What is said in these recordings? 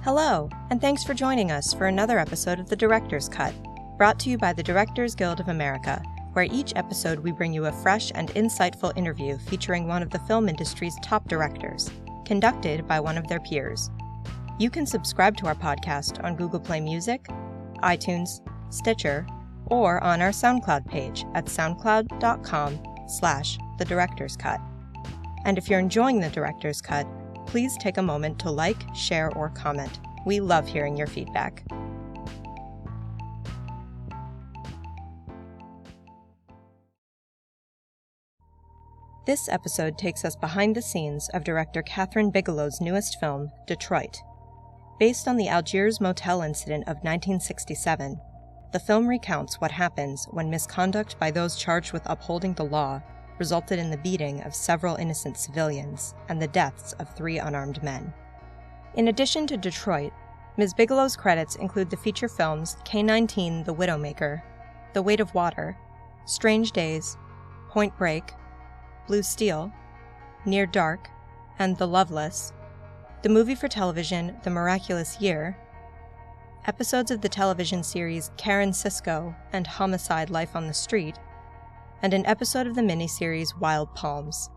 Hello, and thanks for joining us for another episode of The Director's Cut, brought to you by the Directors Guild of America, where each episode we bring you a fresh and insightful interview featuring one of the film industry's top directors, conducted by one of their peers. You can subscribe to our podcast on Google Play Music, iTunes, Stitcher, or on our SoundCloud page at soundcloud.com/thedirectorscut. And if you're enjoying The Director's Cut, please take a moment to like, share, or comment. We love hearing your feedback. This episode takes us behind the scenes of director Kathryn Bigelow's newest film, Detroit. Based on the Algiers motel incident of 1967, the film recounts what happens when misconduct by those charged with upholding the law resulted in the beating of several innocent civilians and the deaths of 3 unarmed men. In addition to Detroit, Ms. Bigelow's credits include the feature films K-19 The Widowmaker, The Weight of Water, Strange Days, Point Break, Blue Steel, Near Dark, and The Loveless, the movie for television The Miraculous Year, episodes of the television series Karen Cisco and Homicide: Life on the Street, and an episode of the miniseries Wild Palms.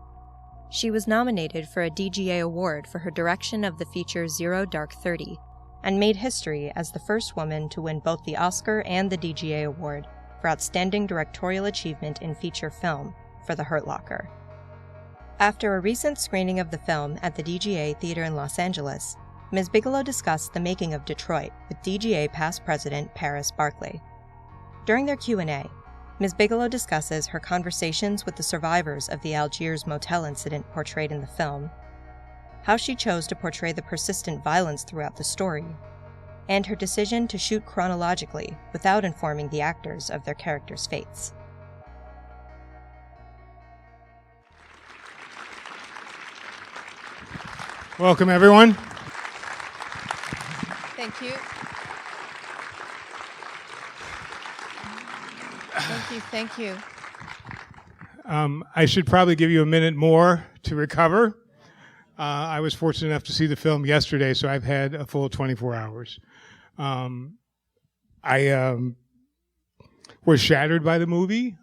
She was nominated for a DGA award for her direction of the feature Zero Dark 30, and made history as the first woman to win both the Oscar and the DGA award for Outstanding Directorial Achievement in Feature Film for The Hurt Locker. After a recent screening of the film at the DGA Theater in Los Angeles, Ms. Bigelow discussed the making of Detroit with DGA past president Paris Barclay. During their Q&A, Ms. Bigelow discusses her conversations with the survivors of the Algiers motel incident portrayed in the film, how she chose to portray the persistent violence throughout the story, and her decision to shoot chronologically without informing the actors of their characters' fates. Welcome, everyone. Thank you. Thank you. I should probably give you a minute more to recover. I was fortunate enough to see the film yesterday, so I've had a full 24 hours. I was shattered by the movie.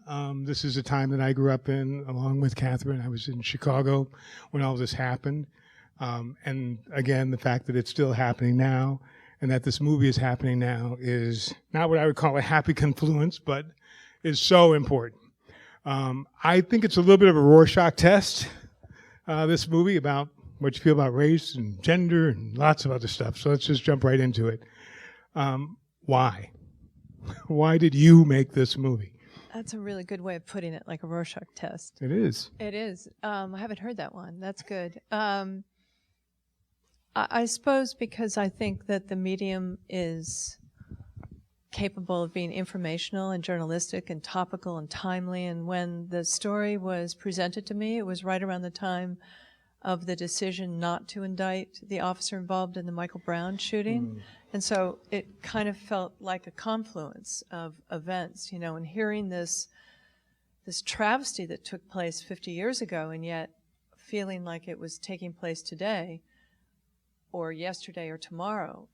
This is a time that I grew up in, along with Kathryn. I was in Chicago when all this happened. And again, the fact that it's still happening now and that this movie is happening now is not what I would call a happy confluence, but is so important. I think it's a little bit of a Rorschach test, this movie, about what you feel about race and gender and lots of other stuff. So let's just jump right into it. Why? Why did you make this movie? That's a really good way of putting it, like a Rorschach test. It is. It is. I haven't heard that one. That's good. I suppose because I think that the medium is capable of being informational and journalistic and topical and timely. And when the story was presented to me, it was right around the time of the decision not to indict the officer involved in the Michael Brown shooting. And so it kind of felt like a confluence of events, you know, and hearing this travesty that took place 50 years ago and yet feeling like it was taking place today or yesterday or tomorrow.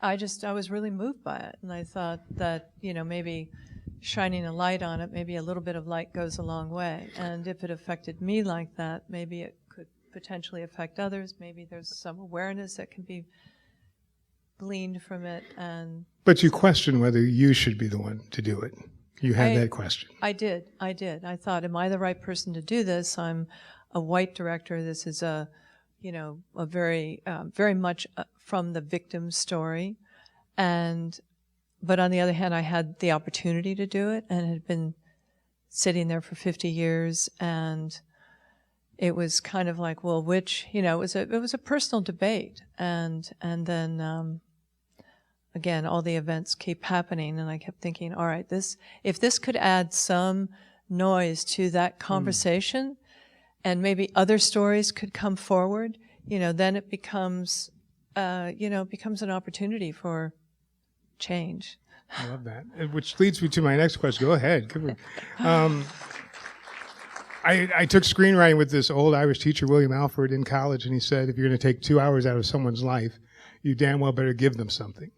I was really moved by it. And I thought that, you know, maybe shining a light on it, maybe a little bit of light goes a long way. And if it affected me like that, maybe it could potentially affect others. Maybe there's some awareness that can be gleaned from it. But you question whether you should be the one to do it. You had that question. I did. I thought, am I the right person to do this? I'm a white director. This is a very, very much from the victim's story. But on the other hand, I had the opportunity to do it and had been sitting there for 50 years. And it was kind of like, well, which, you know, it was a personal debate. And then, again, all the events keep happening. And I kept thinking, all right, if this could add some noise to that conversation, and maybe other stories could come forward, you know, then it becomes an opportunity for change. I love that. Which leads me to my next question. Go ahead. I took screenwriting with this old Irish teacher, William Alford, in college, and he said, if you're going to take 2 hours out of someone's life, you damn well better give them something.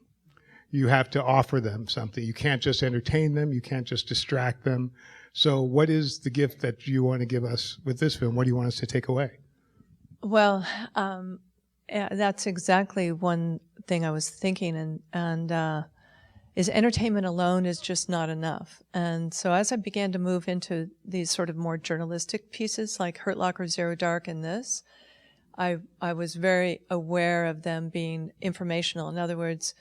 You have to offer them something. You can't just entertain them. You can't just distract them. So what is the gift that you want to give us with this film? What do you want us to take away? Well, that's exactly one thing I was thinking, and is entertainment alone is just not enough. And so as I began to move into these sort of more journalistic pieces like Hurt Locker, Zero Dark, and this, I was very aware of them being informational. In other words,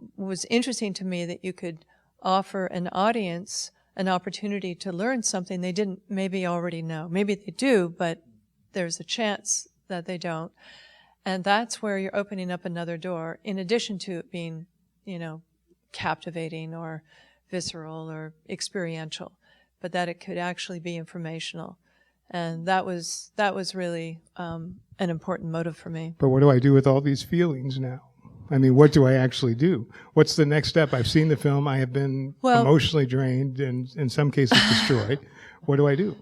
it was interesting to me that you could offer an audience an opportunity to learn something they didn't maybe already know. Maybe they do, but there's a chance that they don't. And that's where you're opening up another door, in addition to it being, captivating or visceral or experiential, but that it could actually be informational. And that was really an important motive for me. But what do I do with all these feelings now? I mean, what do I actually do? What's the next step? I've seen the film. I have been emotionally drained and in some cases destroyed. What do I do?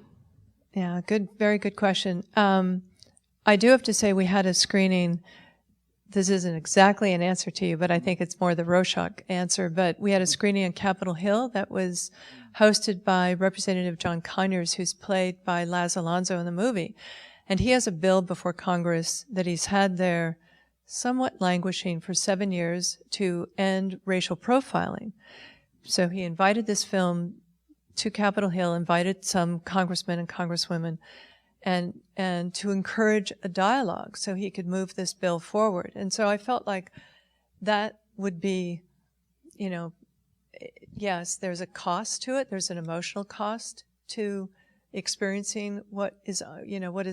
Yeah, very good question. I do have to say we had a screening. This isn't exactly an answer to you, but I think it's more the Rorschach answer. But we had a screening on Capitol Hill that was hosted by Representative John Conyers, who's played by Laz Alonso in the movie. And he has a bill before Congress that he's had there somewhat languishing for 7 years to end racial profiling. So he invited this film to Capitol Hill, invited some congressmen and congresswomen, and to encourage a dialogue so he could move this bill forward. And so I felt like that would be, yes, there's a cost to it. There's an emotional cost to experiencing what is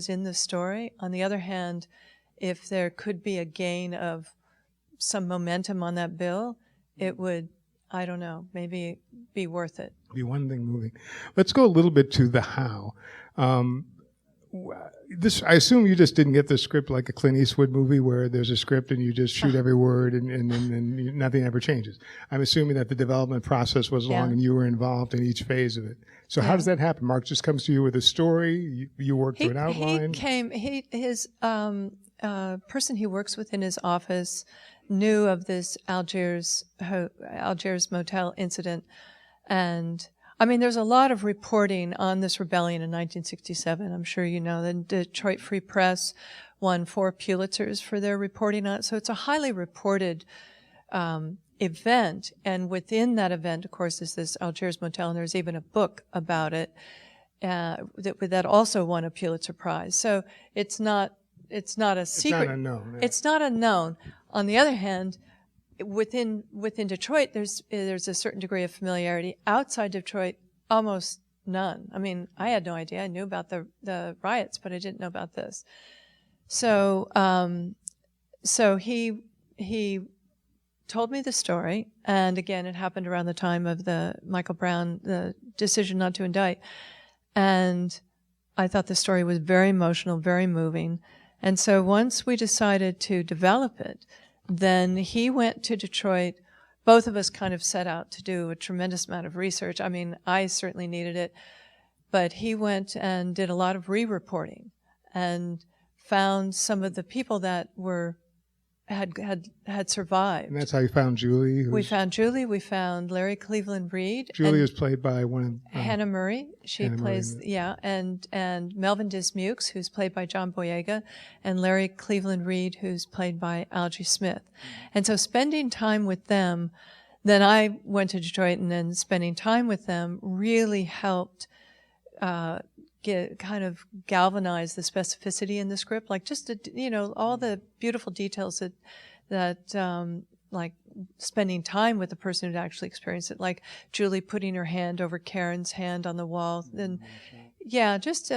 in the story. On the other hand, if there could be a gain of some momentum on that bill, it would, I don't know, maybe be worth it. Be one thing moving. Let's go a little bit to the how. I assume you just didn't get the script like a Clint Eastwood movie where there's a script and you just shoot every word and nothing ever changes. I'm assuming that the development process was long and you were involved in each phase of it. So how does that happen? Mark just comes to you with a story. You work through an outline. His person he works with in his office knew of this Algiers motel incident. And I mean, there's a lot of reporting on this rebellion in 1967. I'm sure you know the Detroit Free Press won 4 Pulitzers for their reporting on it. So it's a highly reported event. And within that event, of course, is this Algiers motel, and there's even a book about it that also won a Pulitzer Prize. So it's not a secret. It's not unknown. Yeah. It's not unknown. On the other hand, within Detroit, there's a certain degree of familiarity. Outside Detroit, almost none. I mean, I had no idea. I knew about the riots, but I didn't know about this. So he told me the story, and again, it happened around the time of the Michael Brown, the decision not to indict, and I thought the story was very emotional, very moving. And so once we decided to develop it, then he went to Detroit. Both of us kind of set out to do a tremendous amount of research. I mean, I certainly needed it, but he went and did a lot of re-reporting and found some of the people that had survived. And that's how you found Julie? We found Julie. We found Larry Cleveland Reed. Julie is played by one of... Hannah Murray. She plays, Murray. and Melvin Dismukes, who's played by John Boyega, and Larry Cleveland Reed, who's played by Algie Smith. And so spending time with them, then I went to Detroit, and then spending time with them really helped galvanize the specificity in the script, like just all the beautiful details that like spending time with the person who'd actually experienced it, like Julie putting her hand over Karen's hand on the wall, and just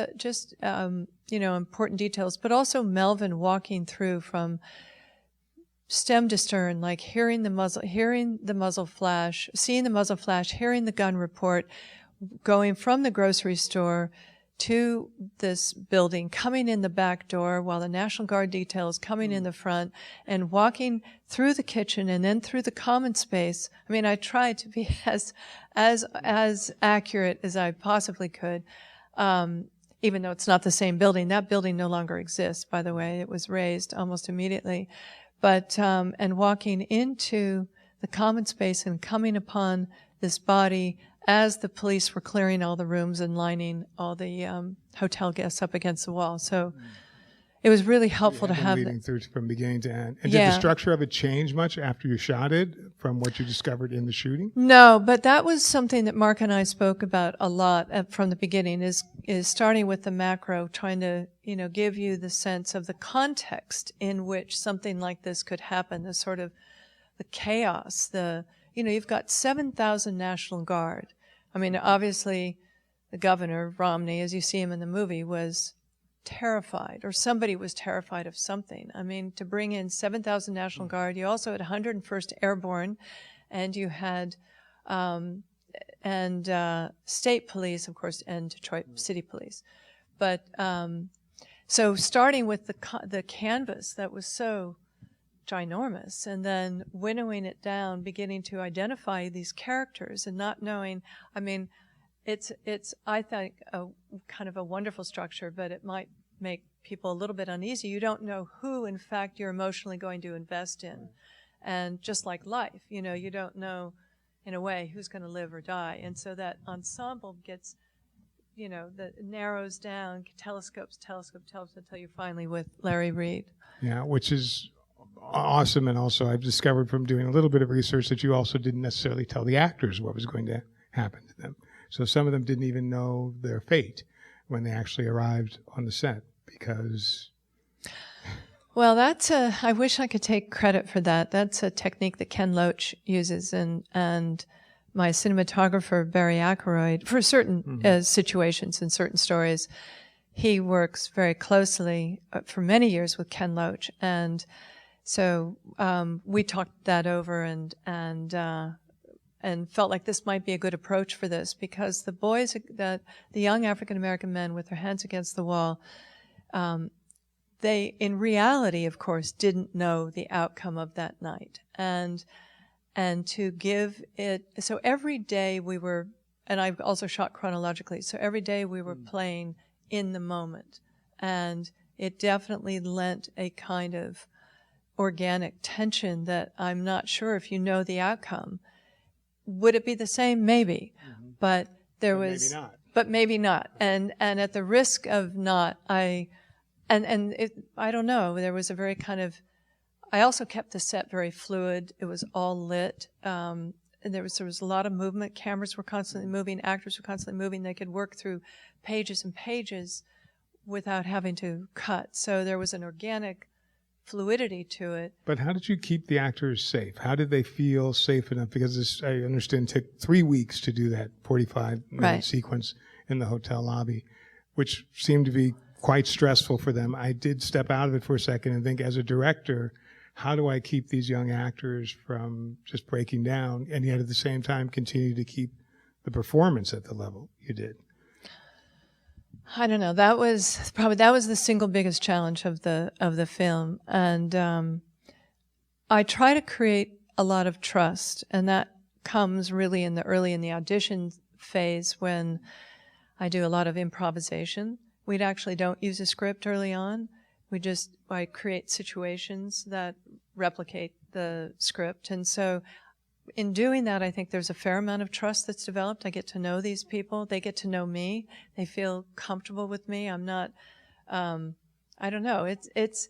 important details, but also Melvin walking through from stem to stern, like hearing the muzzle flash, seeing the muzzle flash, hearing the gun report, going from the grocery store to this building, coming in the back door while the National Guard detail is coming in the front, and walking through the kitchen and then through the common space. I mean, I tried to be as accurate as I possibly could. even though it's not the same building. That building no longer exists, by the way. It was razed almost immediately. But, and walking into the common space and coming upon this body as the police were clearing all the rooms and lining all the hotel guests up against the wall. So it was really helpful to have leading through from beginning to end. And did the structure of it change much after you shot it from what you discovered in the shooting? No, but that was something that Mark and I spoke about a lot from the beginning, is starting with the macro, trying to, give you the sense of the context in which something like this could happen, the sort of the chaos, you've got 7,000 National Guard. I mean, obviously the governor, Romney, as you see him in the movie, was terrified, or somebody was terrified of something. I mean, to bring in 7,000 National Guard, you also had 101st Airborne, and you had state police, of course, and Detroit City Police. But so starting with the canvas that was so ginormous, and then winnowing it down, beginning to identify these characters and not knowing, I mean, it's I think a kind of a wonderful structure, but it might make people a little bit uneasy. You don't know who, in fact, you're emotionally going to invest in. And just like life, you don't know, in a way, who's going to live or die. And so that ensemble gets, that narrows down, telescopes until you're finally with Larry Reed. Yeah, which is awesome. And also I've discovered from doing a little bit of research that you also didn't necessarily tell the actors what was going to happen to them. So some of them didn't even know their fate when they actually arrived on the set because... Well, I wish I could take credit for that. That's a technique that Ken Loach uses, and my cinematographer, Barry Ackroyd, for certain situations and certain stories, he works very closely for many years with Ken Loach. And so we talked that over and felt like this might be a good approach for this, because the boys, the young African-American men with their hands against the wall, they, in reality, of course, didn't know the outcome of that night. And to give it, so every day we were, and I've also shot chronologically, so every day we were playing in the moment. And it definitely lent a kind of organic tension that I'm not sure if you know the outcome. Would it be the same? Maybe. But there was... Maybe not. But maybe not. And at the risk of not, I don't know, there was a very kind of, I also kept the set very fluid. It was all lit. And there was a lot of movement. Cameras were constantly moving. Actors were constantly moving. They could work through pages and pages without having to cut. So there was an organic fluidity to it. But how did you keep the actors safe? How did they feel safe enough? Because this, I understand, took 3 weeks to do that 45-minute sequence in the hotel lobby, which seemed to be quite stressful for them. I did step out of it for a second and think, as a director, how do I keep these young actors from just breaking down and yet at the same time continue to keep the performance at the level you did? I don't know. That was the single biggest challenge of the film, and I try to create a lot of trust, and that comes really in the audition phase when I do a lot of improvisation. We actually don't use a script early on. I create situations that replicate the script, and so in doing that, I think there's a fair amount of trust that's developed. I get to know these people. They get to know me. They feel comfortable with me. I'm not, I don't know. It's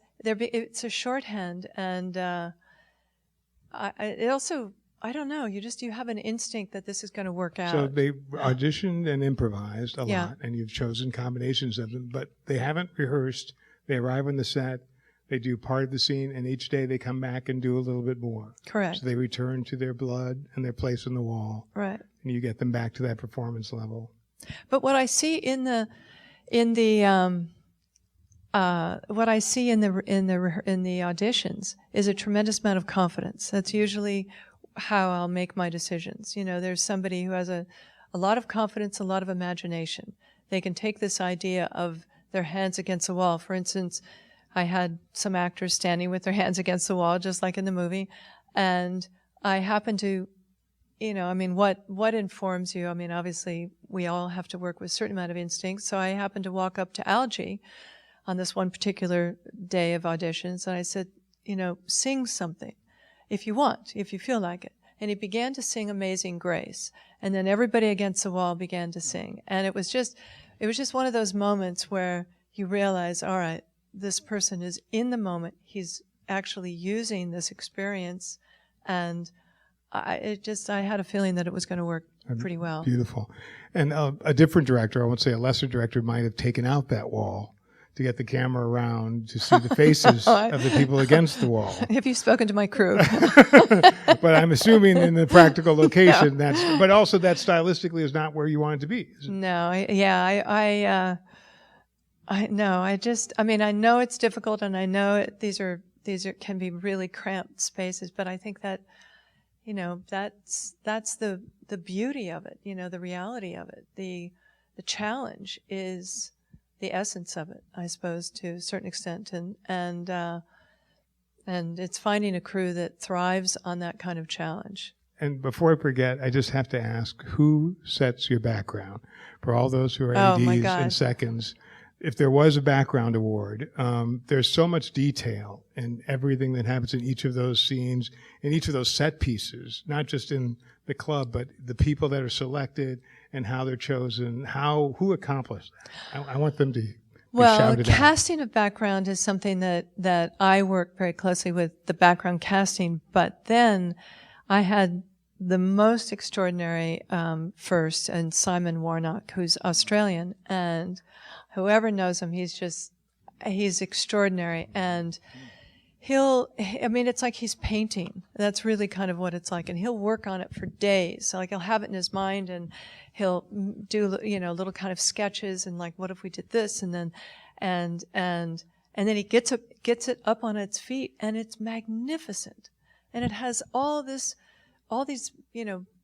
a shorthand, and it also, I don't know. You have an instinct that this is going to work out. So they auditioned and improvised a lot, and you've chosen combinations of them, but they haven't rehearsed. They arrive on the set. They do part of the scene, and each day they come back and do a little bit more. Correct. So they return to their blood and their place on the wall. Right. And you get them back to that performance level. But what I see in the auditions is a tremendous amount of confidence. That's usually how I'll make my decisions. There's somebody who has a lot of confidence, a lot of imagination. They can take this idea of their hands against the wall. For instance, I had some actors standing with their hands against the wall, just like in the movie, and I happened to I mean, what informs you? I mean, obviously, we all have to work with a certain amount of instinct. So I happened to walk up to Algie on this one particular day of auditions, and I said, sing something if you want, if you feel like it. And he began to sing Amazing Grace. And then everybody against the wall began to sing. And it was just one of those moments where you realize, all right, this person is in the moment. He's actually using this experience. And I had a feeling that it was going to work pretty well. Beautiful. And a different director, I won't say a lesser director, might have taken out that wall to get the camera around to see the faces of the people against the wall. Have you spoken to my crew? But I'm assuming in the practical location, but also that stylistically is not where you want it to be. No, I know it's difficult, and I know these can be really cramped spaces, but I think that, that's the beauty of it, the reality of it. The challenge is the essence of it, I suppose, to a certain extent, and it's finding a crew that thrives on that kind of challenge. And before I forget, I just have to ask, who sets your background? For all those who are ADs and seconds, if there was a background award, there's so much detail in everything that happens in each of those scenes, in each of those set pieces, not just in the club, but the people that are selected and how they're chosen, who accomplished that. I want them to be shouted out. Casting of background is something that I work very closely with, the background casting, but then I had the most extraordinary first, and Simon Warnock, who's Australian, and whoever knows him, he's extraordinary. And it's like he's painting. That's really kind of what it's like. And he'll work on it for days. So like he'll have it in his mind, and he'll do, little kind of sketches, and like, what if we did this? And then, and then he gets it up on its feet, and it's magnificent. And it has all these,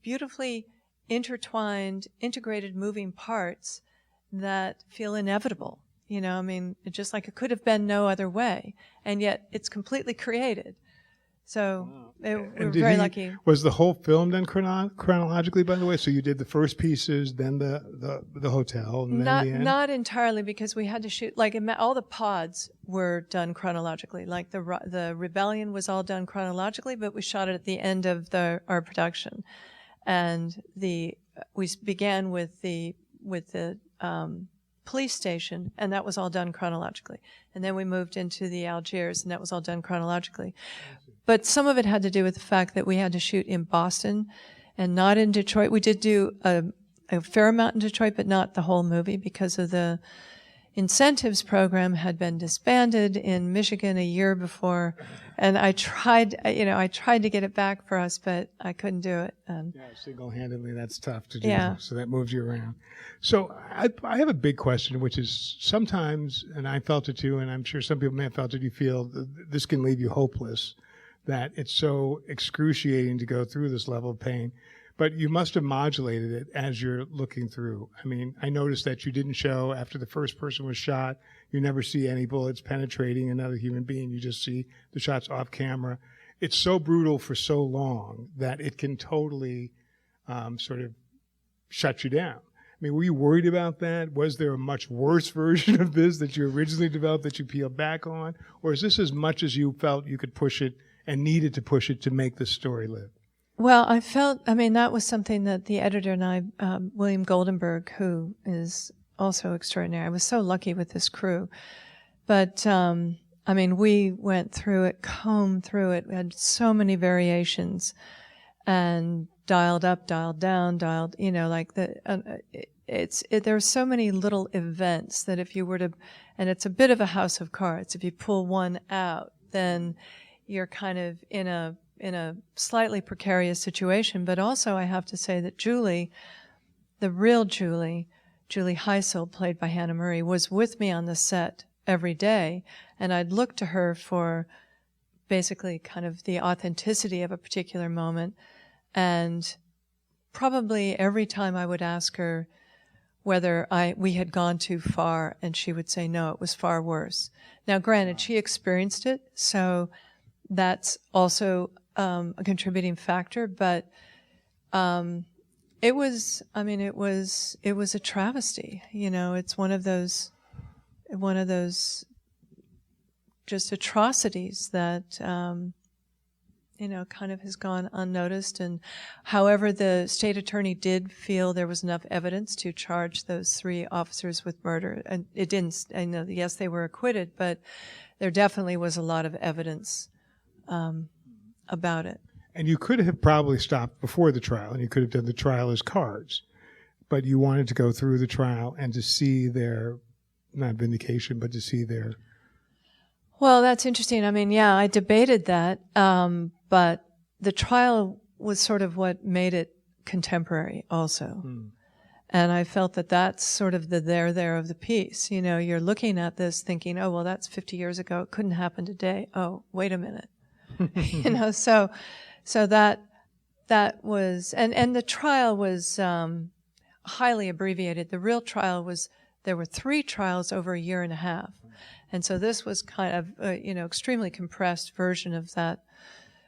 beautifully intertwined, integrated moving parts that feel inevitable. Just like it could have been no other way, and yet it's completely created. So we're very lucky. Was the whole film done chronologically, by the way? So you did the first pieces, then the hotel, and then the end? Not entirely, because we had to shoot, all the pods were done chronologically. Like the Rebellion was all done chronologically, but we shot it at the end of our production. And we began with the police station, and that was all done chronologically. And then we moved into the Algiers, and that was all done chronologically. But some of it had to do with the fact that we had to shoot in Boston and not in Detroit. We did do a fair amount in Detroit, but not the whole movie, because of the incentives program had been disbanded in Michigan a year before. And I tried to get it back for us, but I couldn't do it. Single-handedly, that's tough to do. Yeah. So that moves you around. So I have a big question, which is sometimes, and I felt it too, and I'm sure some people may have felt it, you feel this can leave you hopeless, that it's so excruciating to go through this level of pain. But you must have modulated it as you're looking through. I mean, I noticed that you didn't show after the first person was shot. You never see any bullets penetrating another human being. You just see the shots off camera. It's so brutal for so long that it can totally sort of shut you down. I mean, were you worried about that? Was there a much worse version of this that you originally developed that you peeled back on? Or is this as much as you felt you could push it and needed to push it to make the story live? Well, that was something that the editor and I, William Goldenberg, who is also extraordinary. I was so lucky with this crew. But, we went through it, combed through it. We had so many variations, and dialed up, dialed down, there are so many little events that if you were to, and it's a bit of a house of cards, if you pull one out, then you're kind of in a slightly precarious situation. But also I have to say that Julie, the real Julie Heisel, played by Hannah Murray, was with me on the set every day, and I'd look to her for basically kind of the authenticity of a particular moment. And probably every time I would ask her whether we had gone too far, and she would say, no, it was far worse. Now, granted, she experienced it, so that's also a contributing factor, but It was a travesty. It's one of those just atrocities that, kind of has gone unnoticed. And however, the state attorney did feel there was enough evidence to charge those 3 officers with murder. And it didn't, yes, they were acquitted, but there definitely was a lot of evidence about it. And you could have probably stopped before the trial, and you could have done the trial as cards, but you wanted to go through the trial and to see their, not vindication, but to see their... Well, that's interesting. I debated that, but the trial was sort of what made it contemporary also. And I felt that that's sort of the there of the piece. You're looking at this thinking, oh, well, that's 50 years ago. It couldn't happen today. Oh, wait a minute. So that was, and the trial was highly abbreviated. The real trial there were 3 trials over a year and a half. And so this was kind of, extremely compressed version of that,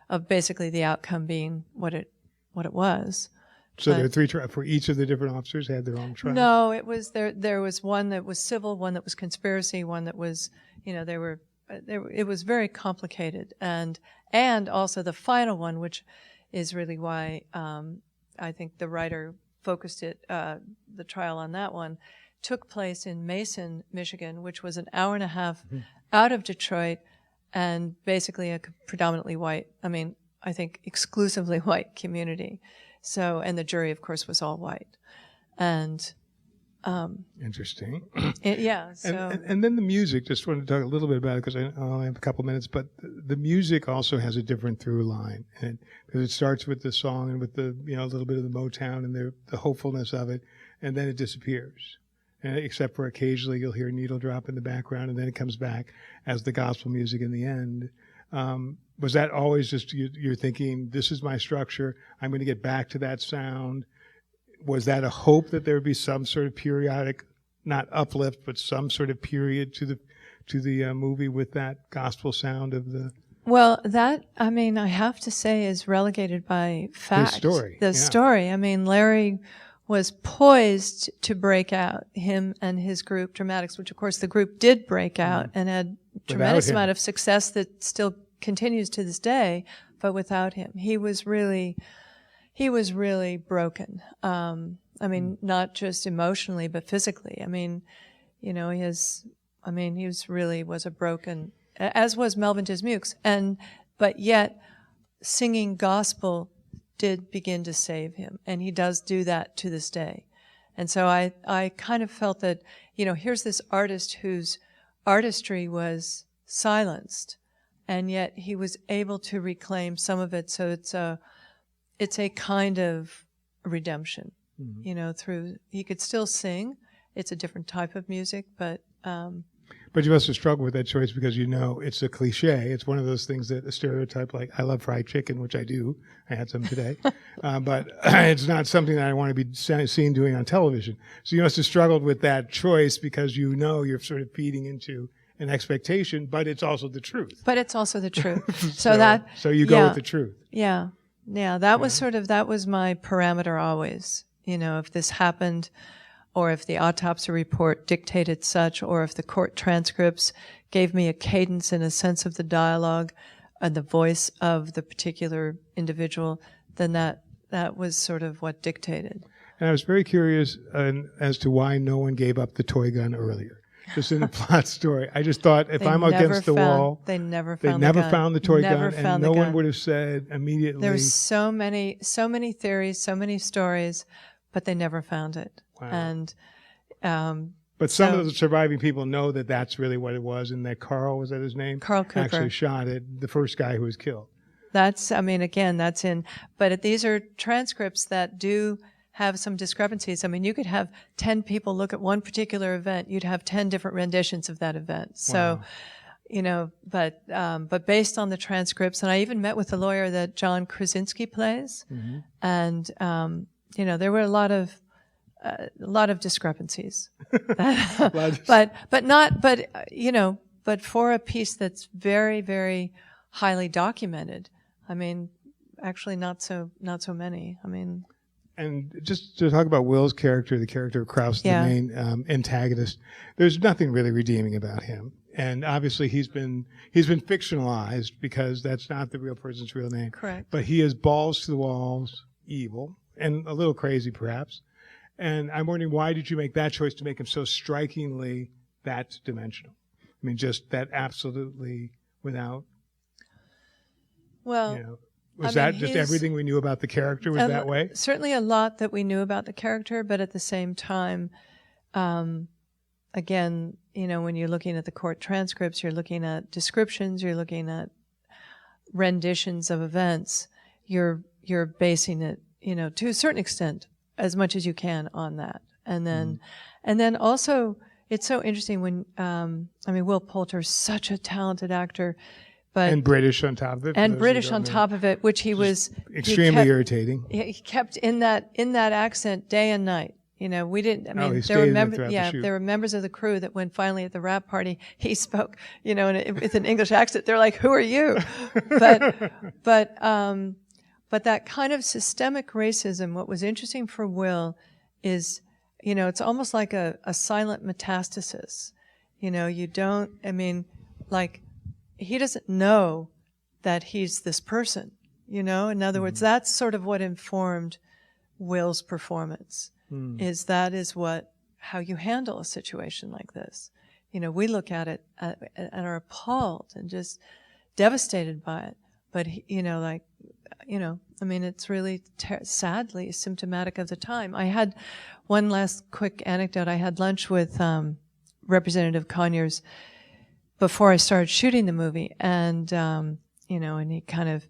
of basically the outcome being what it was. So there were 3 trials for each of the different officers had their own trial? No, it was there was one that was civil, one that was conspiracy, one that was, it was very complicated. And also the final one, which is really why I think the writer focused the trial on that one, took place in Mason, Michigan, which was an hour and a half out of Detroit, and basically a predominantly white, I think exclusively white community. So, and the jury, of course, was all white. And interesting. And then the music, just wanted to talk a little bit about it because I only have a couple minutes, but the music also has a different through line. And because it starts with the song and with the, a little bit of the Motown and the hopefulness of it, and then it disappears. Except for occasionally you'll hear a needle drop in the background, and then it comes back as the gospel music in the end. Was that always just you're thinking, this is my structure, I'm going to get back to that sound? Was that a hope that there would be some sort of periodic, not uplift, but some sort of period to the movie with that gospel sound of the... Well, that, I have to say, is relegated by fact. The story. Larry was poised to break out, him and his group, Dramatics, which of course the group did break out and had tremendous amount of success that still continues to this day, but without him. He was really broken. Not just emotionally, but physically. He was a broken, as was Melvin Dismukes, but yet singing gospel did begin to save him, and he does do that to this day. And so I kind of felt that, here's this artist whose artistry was silenced, and yet he was able to reclaim some of it. So it's a kind of redemption, through, he could still sing. It's a different type of music, but you must have struggled with that choice because it's a cliche. It's one of those things that a stereotype, like I love fried chicken, which I do. I had some today. But it's not something that I want to be seen doing on television. So you must have struggled with that choice because you're sort of feeding into an expectation, but it's also the truth. So you go with the truth. Yeah. That was my parameter always. If this happened, or if the autopsy report dictated such, or if the court transcripts gave me a cadence and a sense of the dialogue and the voice of the particular individual, then that was sort of what dictated. And I was very curious as to why no one gave up the toy gun earlier. Just in the plot story. I just thought if I'm against the wall, they never found the toy gun, and no one would have said immediately. There were so many theories, so many stories, but they never found it. Wow. And but some of the surviving people know that that's really what it was, and that Carl, was that his name? Carl Cooper actually shot the first guy who was killed. That's in. But these are transcripts that do have some discrepancies. You could have 10 people look at one particular event. You'd have 10 different renditions of that event. So, wow. But based on the transcripts, and I even met with the lawyer that John Krasinski plays, and there were a lot of discrepancies. But for a piece that's very, very highly documented, actually not so many. And just to talk about Will's character, the character of Krauss, the main antagonist, there's nothing really redeeming about him. And obviously he's been fictionalized because that's not the real person's real name. Correct. But he is balls to the walls, evil, and a little crazy perhaps. And I'm wondering, why did you make that choice to make him so strikingly that dimensional? I mean, just that absolutely without, Well, was that just everything we knew about the character was that way? Certainly a lot that we knew about the character, but at the same time, again, when you're looking at the court transcripts, you're looking at descriptions, you're looking at renditions of events, you're basing it, to a certain extent, as much as you can on that. And then also, it's so interesting when, Will Poulter's such a talented actor, and British on top of it. And British on top of it, which he was extremely irritating. He kept in that accent day and night. We didn't. There were members of the crew that when finally at the wrap party he spoke, with an English accent. They're like, "Who are you?" But that kind of systemic racism. What was interesting for Will is, it's almost like a silent metastasis. You don't. He doesn't know that he's this person, In other words, that's sort of what informed Will's performance, is how you handle a situation like this. We look at it and are appalled and just devastated by it. But, it's really sadly symptomatic of the time. I had one last quick anecdote. I had lunch with Representative Conyers before I started shooting the movie, and and he kind of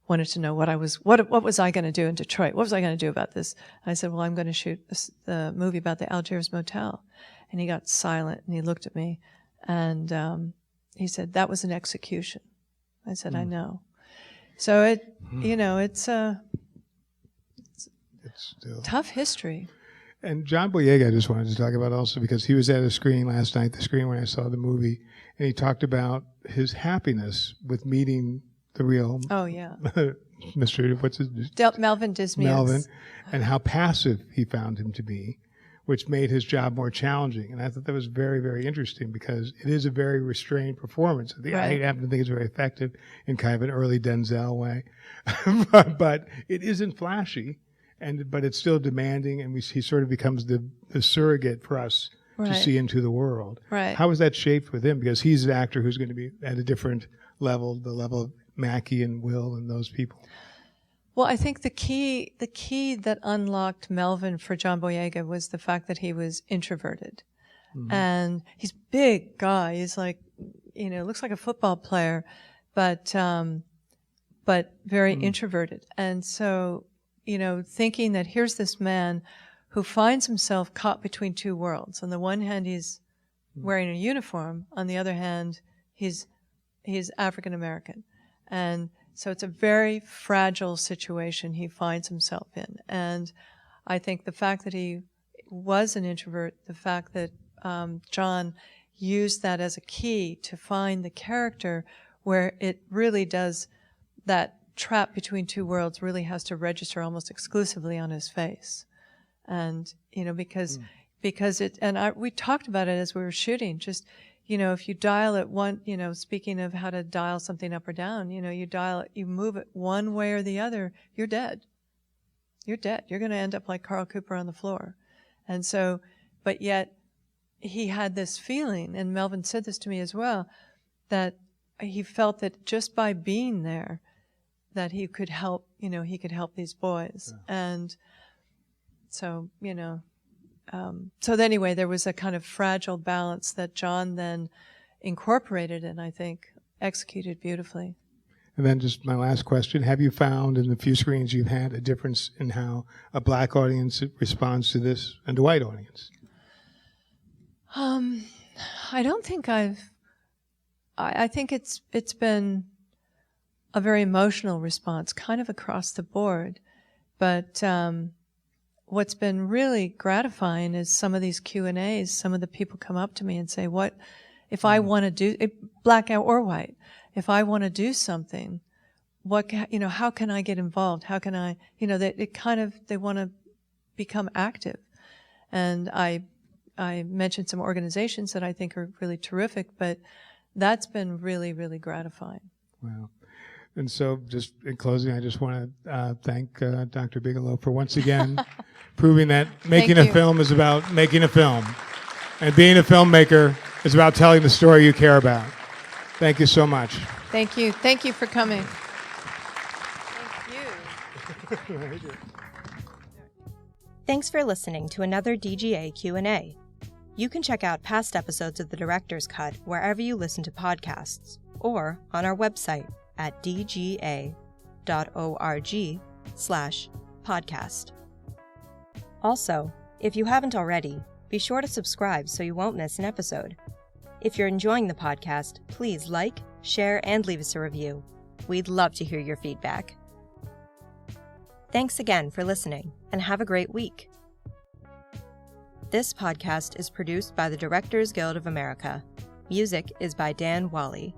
wanted to know what was I going to do in Detroit? What was I going to do about this? And I said, well, I'm going to shoot the movie about the Algiers Motel. And he got silent and he looked at me, and he said, that was an execution. I said, I know. So it's still tough history. And John Boyega I just wanted to talk about also, because he was at a screening last night, the screen when I saw the movie, and he talked about his happiness with meeting the real Mr. what's his Melvin Dismius. Melvin, and how passive he found him to be, which made his job more challenging. And I thought that was very, very interesting, because it is a very restrained performance. I happen to think it's very effective in kind of an early Denzel way, but it isn't flashy. But it's still demanding, and he sort of becomes the surrogate for us to see into the world. Right. How was that shaped with him? Because he's an actor who's going to be at a different level, the level of Mackie and Will and those people. Well, I think the key that unlocked Melvin for John Boyega was the fact that he was introverted. Mm-hmm. And he's a big guy. He's like, looks like a football player, but very introverted. And so, thinking that here's this man who finds himself caught between two worlds. On the one hand, he's wearing a uniform. On the other hand, he's African American. And so it's a very fragile situation he finds himself in. And I think the fact that he was an introvert, the fact that John used that as a key to find the character where it really does, that trap between two worlds really has to register almost exclusively on his face. And, because we talked about it as we were shooting, just, if you dial it one, speaking of how to dial something up or down, you dial it, you move it one way or the other, you're dead. You're dead. You're going to end up like Carl Cooper on the floor. And so, but yet he had this feeling, and Melvin said this to me as well, that he felt that just by being there, that he could help, he could help these boys. Yeah. And so, so anyway, there was a kind of fragile balance that John then incorporated and I think executed beautifully. And then just my last question, have you found in the few screens you've had a difference in how a black audience responds to this and a white audience? I don't think I think it's been a very emotional response, kind of across the board. But what's been really gratifying is some of these Q&As, some of the people come up to me and say, what if I want to do, black or white, if I want to do something, how can I get involved? How can I, they want to become active. And I mentioned some organizations that I think are really terrific, but that's been really, really gratifying. Wow. And so just in closing, I just want to thank Dr. Bigelow for once again proving that making a film is about making a film. And being a filmmaker is about telling the story you care about. Thank you so much. Thank you. Thank you for coming. Thank you. Thanks for listening to another DGA Q&A. You can check out past episodes of The Director's Cut wherever you listen to podcasts, or on our website at dga.org/podcast. Also, if you haven't already, be sure to subscribe so you won't miss an episode. If you're enjoying the podcast, please like, share, and leave us a review. We'd love to hear your feedback. Thanks again for listening, and have a great week. This podcast is produced by the Directors Guild of America. Music is by Dan Wally.